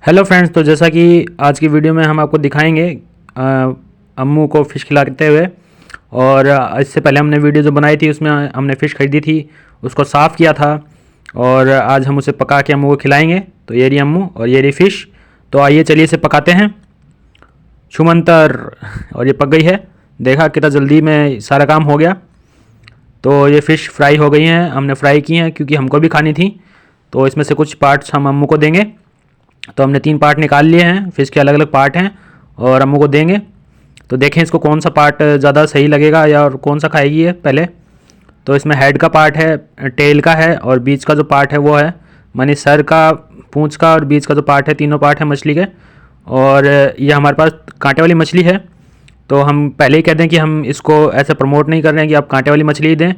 Hello friends, तो जैसा कि आज की वीडियो में हम आपको दिखाएंगे अम्मू को फ़िश खिलाते हुए। और इससे पहले हमने वीडियो जो बनाई थी उसमें हमने फ़िश खरीदी थी, उसको साफ़ किया था और आज हम उसे पका के अम्मू को खिलाएंगे। तो ये रही अम्मू और ये रही फ़िश। तो आइए चलिए इसे पकाते हैं। छुमंतर। और ये पक गई है, देखा कितना जल्दी में सारा काम हो गया। तो ये फ़िश फ्राई हो गई हैं, हमने फ्राई की हैं क्योंकि हमको भी खानी थी। तो इसमें से कुछ पार्ट्स हम अम्मू को देंगे। तो हमने 3 पार्ट निकाल लिए हैं, फ़िश के अलग अलग पार्ट हैं और अम्मू को देंगे। तो देखें इसको कौन सा पार्ट ज़्यादा सही लगेगा या और कौन सा खाएगी ये पहले। तो इसमें हेड का पार्ट है, टेल का है और बीच का जो पार्ट है वो है, मानी सर का, पूंछ का और बीच का जो पार्ट है, तीनों पार्ट है मछली के। और ये हमारे पास कांटे वाली मछली है। तो हम पहले ही कह दें कि हम इसको ऐसे प्रमोट नहीं कर रहे हैं कि आप कांटे वाली मछली ही दें,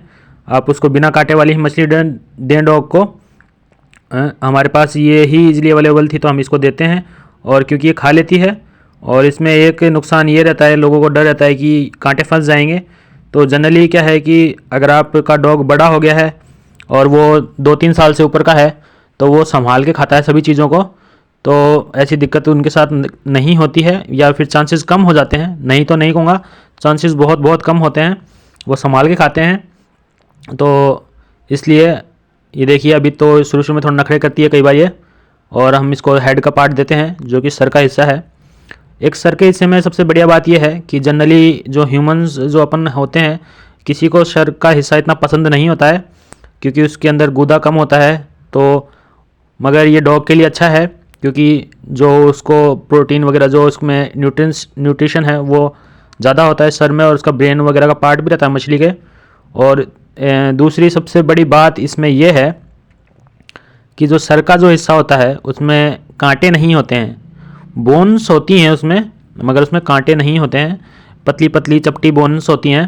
आप उसको बिना कांटे वाली ही मछली दें डॉग को। हमारे पास ये ही इजीली अवेलेबल थी तो हम इसको देते हैं। और क्योंकि ये खा लेती है और इसमें एक नुकसान ये रहता है, लोगों को डर रहता है कि कांटे फंस जाएंगे। तो जनरली क्या है कि अगर आपका डॉग बड़ा हो गया है और वो 2-3 साल से ऊपर का है तो वो संभाल के खाता है सभी चीज़ों को। तो ऐसी दिक्कत उनके साथ नहीं होती है, या फिर चांसेस कम हो जाते हैं, नहीं तो नहीं कहूँगा, चांसेस बहुत बहुत कम होते हैं, वो संभाल के खाते हैं। तो इसलिए ये देखिए अभी तो शुरू शुरू में थोड़ा नखरे करती है कई बार ये। और हम इसको हेड का पार्ट देते हैं जो कि सर का हिस्सा है। एक सर के हिस्से में सबसे बढ़िया बात यह है कि जनरली जो ह्यूमंस जो अपन होते हैं, किसी को सर का हिस्सा इतना पसंद नहीं होता है क्योंकि उसके अंदर गूदा कम होता है। तो मगर ये डॉग के लिए अच्छा है क्योंकि जो उसको प्रोटीन वगैरह जो उसमें न्यूट्रिशन है वो ज़्यादा होता है सर में, और उसका ब्रेन वगैरह का पार्ट भी रहता है मछली के। और दूसरी सबसे बड़ी बात इसमें यह है कि जो सर का जो हिस्सा होता है उसमें कांटे नहीं होते हैं, बोन्स होती हैं उसमें मगर उसमें कांटे नहीं होते हैं, पतली पतली चपटी बोन्स होती हैं।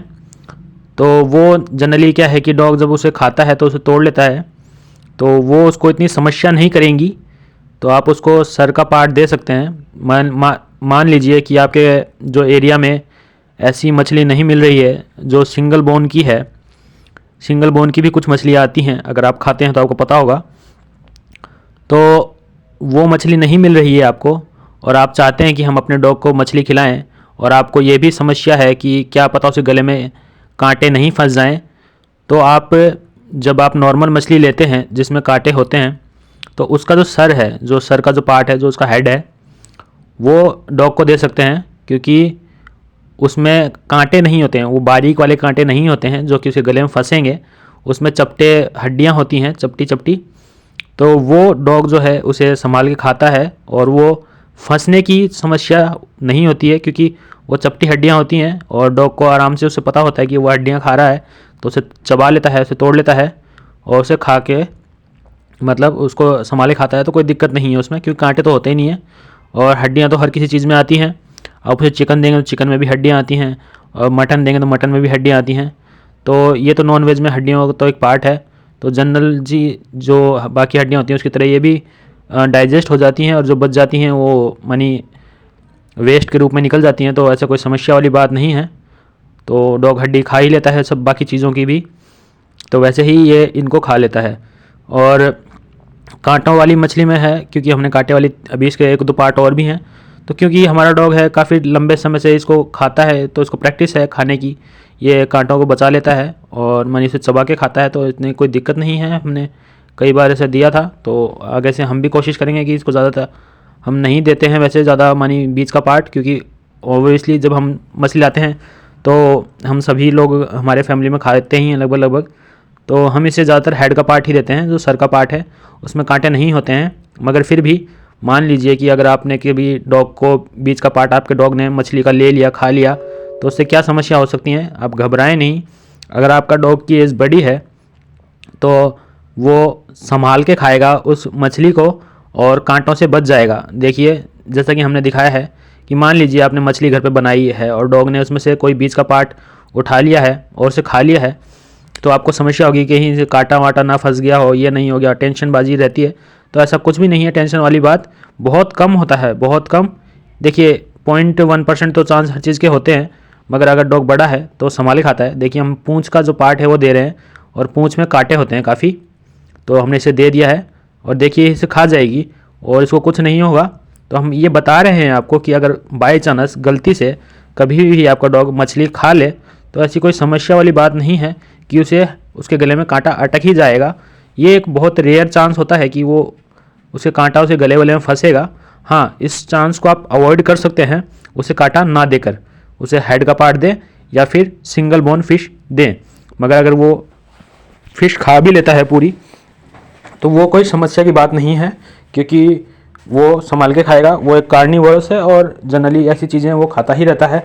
तो वो जनरली क्या है कि डॉग जब उसे खाता है तो उसे तोड़ लेता है, तो वो उसको इतनी समस्या नहीं करेंगी। तो आप उसको सर का पार्ट दे सकते हैं। मान लीजिए कि आपके जो एरिया में ऐसी मछली नहीं मिल रही है जो सिंगल बोन की है, सिंगल बोन की भी कुछ मछलियाँ आती हैं, अगर आप खाते हैं तो आपको पता होगा। तो वो मछली नहीं मिल रही है आपको और आप चाहते हैं कि हम अपने डॉग को मछली खिलाएं, और आपको ये भी समस्या है कि क्या पता उसे गले में कांटे नहीं फंस जाएं। तो आप जब आप नॉर्मल मछली लेते हैं जिसमें कांटे होते हैं तो उसका जो सर है, जो सर का जो पार्ट है, जो उसका हेड है, वो डॉग को दे सकते हैं क्योंकि उसमें कांटे नहीं होते हैं, वो बारीक वाले कांटे नहीं होते हैं जो कि उसके गले में फंसेंगे। उसमें चपटे हड्डियाँ होती हैं, चपटी चपटी। तो वो डॉग जो है उसे संभाल के खाता है और वो फंसने की समस्या नहीं होती है क्योंकि वो चपटी हड्डियाँ होती हैं और डॉग को आराम से उसे पता होता है कि वो हड्डियाँ खा रहा है, तो उसे चबा लेता है, उसे तोड़ लेता है और उसे खा के मतलब उसको संभाले खाता है। तो कोई दिक्कत नहीं है उसमें क्योंकि कांटे तो होते ही नहीं हैं, और हड्डियाँ तो हर किसी चीज़ में आती हैं। आप उसे चिकन देंगे तो चिकन में भी हड्डियाँ आती हैं, और मटन देंगे तो मटन में भी हड्डियाँ आती हैं। तो ये तो नॉन वेज में हड्डियों का तो एक पार्ट है। तो जनरल जी जो बाकी हड्डियाँ होती हैं उसकी तरह ये भी डाइजेस्ट हो जाती हैं, और जो बच जाती हैं वो मानी वेस्ट के रूप में निकल जाती हैं। तो ऐसा कोई समस्या वाली बात नहीं है। तो डॉग हड्डी खा ही लेता है सब बाकी चीज़ों की भी, तो वैसे ही ये इनको खा लेता है। और कांटों वाली मछली में है क्योंकि हमने कांटे वाली, अभी इसके 1-2 पार्ट और भी हैं। तो क्योंकि हमारा डॉग है काफ़ी लंबे समय से इसको खाता है तो इसको प्रैक्टिस है खाने की, ये कांटों को बचा लेता है और मन इसे चबा के खाता है, तो इतनी कोई दिक्कत नहीं है। हमने कई बार ऐसे दिया था, तो आगे से हम भी कोशिश करेंगे कि इसको ज़्यादातर हम नहीं देते हैं वैसे ज़्यादा मानी बीच का पार्ट, क्योंकि ओबियसली जब हम मछली लाते हैं तो हम सभी लोग हमारे फैमिली में खाते ही हैं लगभग लगभग। तो हम इसे ज़्यादातर हेड का पार्ट ही देते हैं, जो सर का पार्ट है उसमें कांटे नहीं होते हैं। मगर फिर भी मान लीजिए कि अगर आपने कभी डॉग को बीच का पार्ट आपके डॉग ने मछली का ले लिया, खा लिया, तो उससे क्या समस्या हो सकती हैं, आप घबराएं नहीं। अगर आपका डॉग की एज बड़ी है तो वो संभाल के खाएगा उस मछली को और कांटों से बच जाएगा। देखिए जैसा कि हमने दिखाया है कि मान लीजिए आपने मछली घर पे बनाई है और डॉग ने उसमें से कोई बीच का पार्ट उठा लिया है और उसे खा लिया है, तो आपको समस्या होगी कहीं से कांटा वाटा ना फंस गया हो, ये नहीं हो गया, टेंशन बाजी रहती है। तो ऐसा कुछ भी नहीं है, टेंशन वाली बात बहुत कम होता है, बहुत कम। देखिए 0.1% तो चांस हर चीज़ के होते हैं, मगर अगर डॉग बड़ा है तो संभाले खाता है। देखिए हम पूंछ का जो पार्ट है वो दे रहे हैं और पूंछ में कांटे होते हैं काफ़ी, तो हमने इसे दे दिया है और देखिए इसे खा जाएगी और इसको कुछ नहीं होगा। तो हम ये बता रहे हैं आपको कि अगर बाय चांस गलती से कभी भी आपका डॉग मछली खा ले तो ऐसी कोई समस्या वाली बात नहीं है कि उसे उसके गले में कांटा अटक ही जाएगा। ये एक बहुत रेयर चांस होता है कि वो उसे कांटा उसे गले वले में फंसेगा। हाँ, इस चांस को आप अवॉइड कर सकते हैं उसे कांटा ना देकर, उसे हेड का पार्ट दें या फिर सिंगल बोन फिश दें। मगर अगर वो फिश खा भी लेता है पूरी तो वो कोई समस्या की बात नहीं है, क्योंकि वो संभाल के खाएगा। वो एक कार्निवोरस है और जनरली ऐसी चीज़ें वो खाता ही रहता है,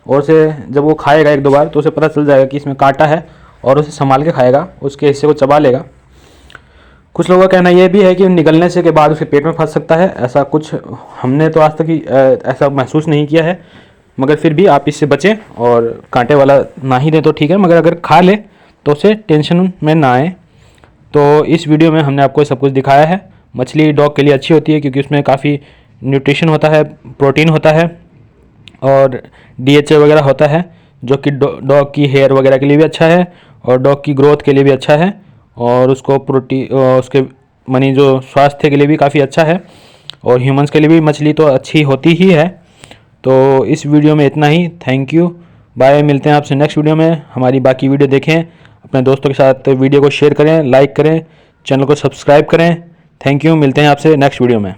और उसे जब वो खाएगा एक दो बार तो उसे पता चल जाएगा कि इसमें कांटा है और उसे संभाल के खाएगा, उसके हिस्से को चबा लेगा। कुछ लोगों का कहना यह भी है कि निगलने से के बाद उसके पेट में फंस सकता है। ऐसा कुछ हमने तो आज तक ही ऐसा महसूस नहीं किया है, मगर फिर भी आप इससे बचें और कांटे वाला ना ही दें तो ठीक है। मगर अगर खा ले तो उसे टेंशन में ना आए। तो इस वीडियो में हमने आपको सब कुछ दिखाया है। मछली डॉग के लिए अच्छी होती है क्योंकि उसमें काफ़ी न्यूट्रिशन होता है, प्रोटीन होता है और DHA वगैरह होता है, जो कि डॉग की हेयर वगैरह के लिए भी अच्छा है और डॉग की ग्रोथ के लिए भी अच्छा है, और उसको उसके मानी जो स्वास्थ्य के लिए भी काफ़ी अच्छा है, और ह्यूमंस के लिए भी मछली तो अच्छी होती ही है। तो इस वीडियो में इतना ही। Thank you, bye. मिलते हैं आपसे नेक्स्ट वीडियो में। हमारी बाकी वीडियो देखें, अपने दोस्तों के साथ वीडियो को शेयर करें, लाइक करें, चैनल को सब्सक्राइब करें। थैंक यू, मिलते हैं आपसे नेक्स्ट वीडियो में।